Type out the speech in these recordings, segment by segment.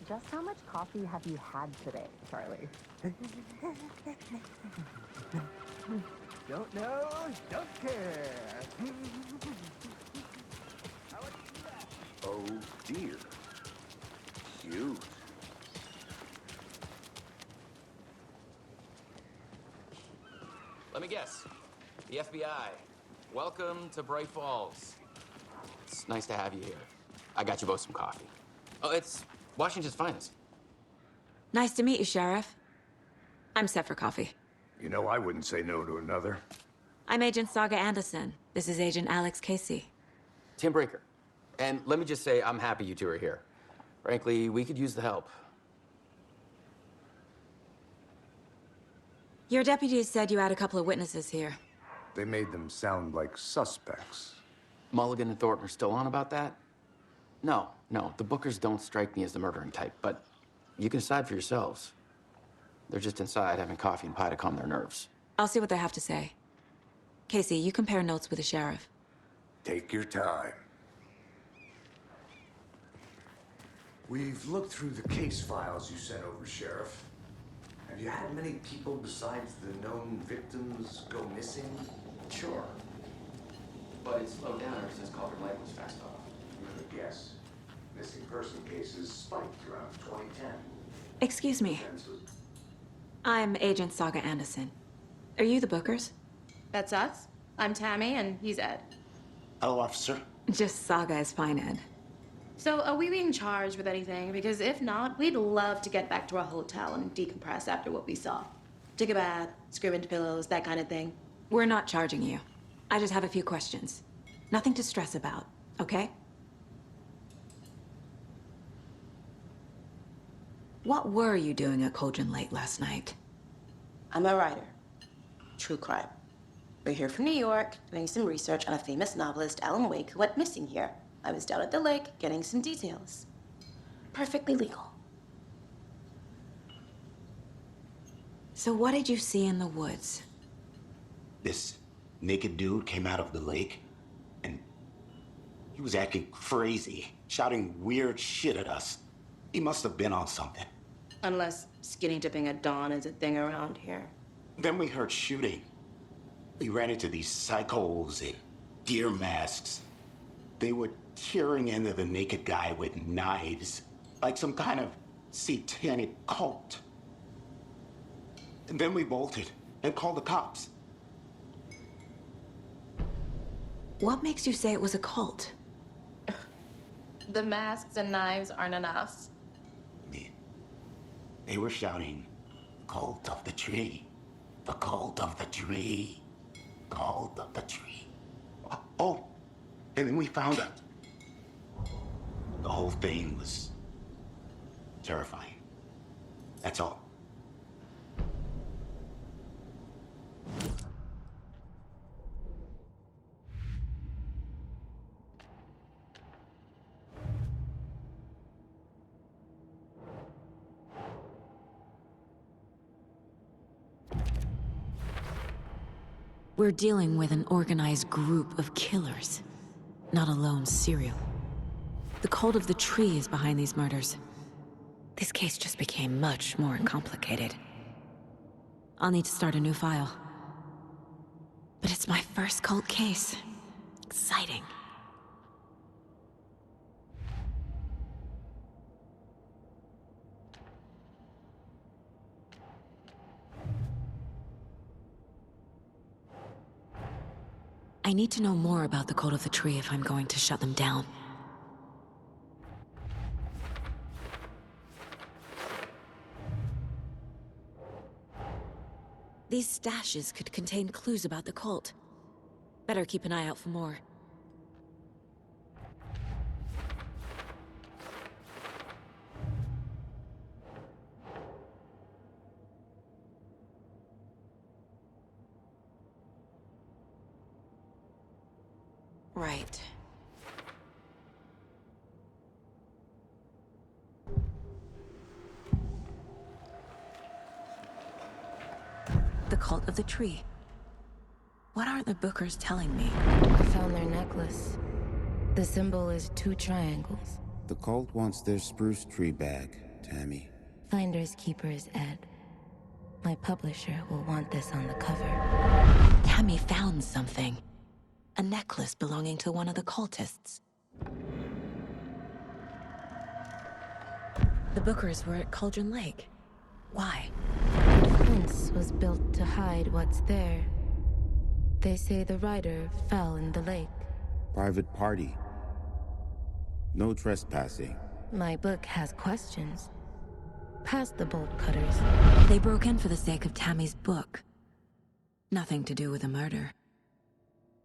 just how much coffee have you had today, Charlie? Don't know, don't care. Oh dear. Cute. Let me guess. The FBI. Welcome to Bright Falls. It's nice to have you here. I got you both some coffee. Oh, it's Washington's finest. Nice to meet you, Sheriff. I'm set for coffee. You know, I wouldn't say no to another. I'm Agent Saga Andrson. This is Agent Alex Casey. Tim Breaker. And let me just say, I'm happy you two are here. Frankly, we could use the help. Your deputies said you had a couple of witnesses here. They made them sound like suspects. Mulligan and Thornton are still on about that? No, the Bookers don't strike me as the murdering type, but you can decide for yourselves. They're just inside having coffee and pie to calm their nerves. I'll see what they have to say. Casey, you compare notes with the sheriff. Take your time. We've looked through the case files you sent over, Sheriff. Have you had many people besides the known victims go missing? Sure. But it slowed down ever since Calder Light was fast off. You could guess. Missing person cases spiked around 2010. Excuse me. I'm Agent Saga Andrson. Are you the Bookers? That's us. I'm Tammy, and he's Ed. Hello, officer. Just Saga is fine, Ed. So, are we being charged with anything? Because if not, we'd love to get back to our hotel and decompress after what we saw. Take a bath, scream into pillows, that kind of thing. We're not charging you. I just have a few questions. Nothing to stress about, okay? What were you doing at Cauldron Lake last night? I'm a writer. True crime. We're here from New York, doing some research on a famous novelist, Alan Wake, who went missing here. I was down at the lake, getting some details. Perfectly legal. So what did you see in the woods? This naked dude came out of the lake, and he was acting crazy, shouting weird shit at us. He must have been on something. Unless skinny dipping at dawn is a thing around here. Then we heard shooting. We ran into these psychos in deer masks. They were tearing into the naked guy with knives, like some kind of satanic cult. And then we bolted and called the cops. What makes you say it was a cult? The masks and knives aren't enough. They were shouting, "Cult of the tree, the cult of the tree, cult of the tree." Oh, and then we found out. The whole thing was terrifying. That's all. We're dealing with an organized group of killers, not a lone serial. The cult of the tree is behind these murders. This case just became much more complicated. I'll need to start a new file. But it's my first cult case. Exciting. I need to know more about the cult of the tree if I'm going to shut them down. These stashes could contain clues about the cult. Better keep an eye out for more. Right. The cult of the tree. What aren't the Bookers telling me? I found their necklace. The symbol is 2 triangles. The cult wants their spruce tree back. Tammy. Finders keepers, Ed. My publisher will want this on the cover. Tammy found something. A necklace belonging to one of the cultists. The Bookers were at Cauldron Lake. Why? The fence was built to hide what's there. They say the rider fell in the lake. Private party. No trespassing. My book has questions. Past the bolt cutters. They broke in for the sake of Tammy's book. Nothing to do with a murder.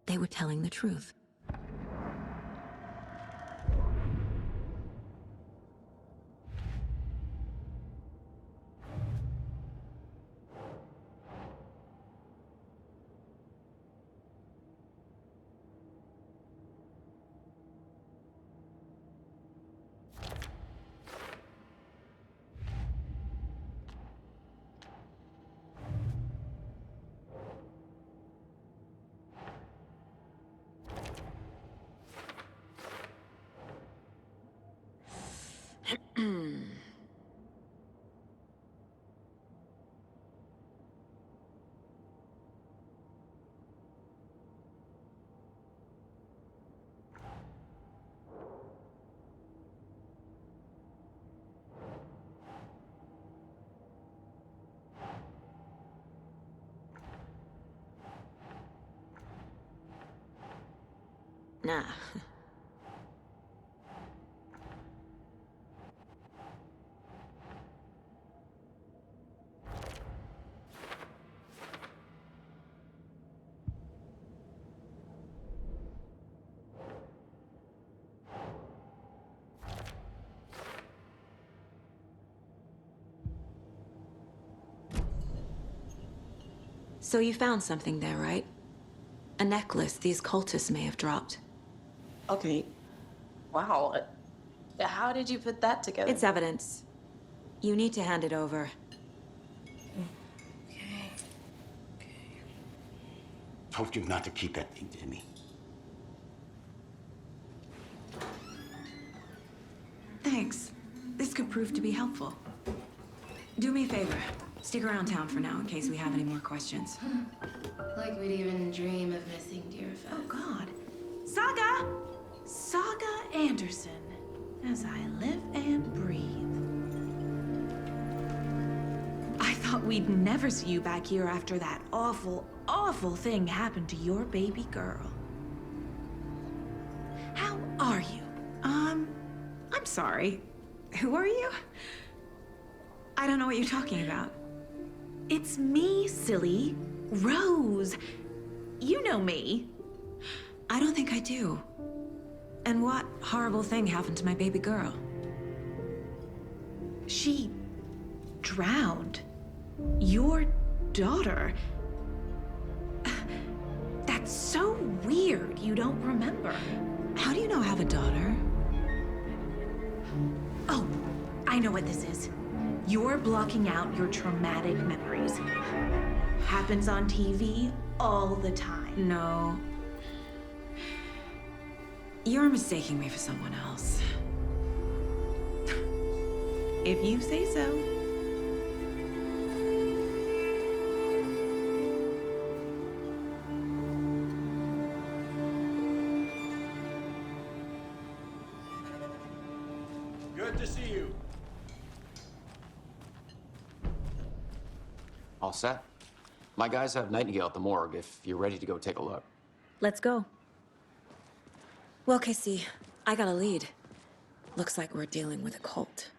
They were telling the truth. Nah. So you found something there, right? A necklace these cultists may have dropped. Okay. Wow. How did you put that together? It's evidence. You need to hand it over. Told you not to keep that thing to me. Thanks. This could prove to be helpful. Do me a favor. Stick around town for now in case we have any more questions. Like we'd even dream of missing dear Fez. Oh, God. Saga! Saga Andrson. As I live and breathe. I thought we'd never see you back here after that awful, awful thing happened to your baby girl. How are you? I'm sorry. Who are you? I don't know what you're talking about. It's me, silly. Rose. You know me. I don't think I do. And what horrible thing happened to my baby girl? She drowned. Your daughter. That's so weird you don't remember. How do you know I have a daughter? Oh, I know what this is. You're blocking out your traumatic memories. Happens on TV all the time. No. You're mistaking me for someone else. If you say so. Good to see you. All set? My guys have Nightingale at the morgue if you're ready to go take a look. Let's go. Well, Casey, I got a lead. Looks like we're dealing with a cult.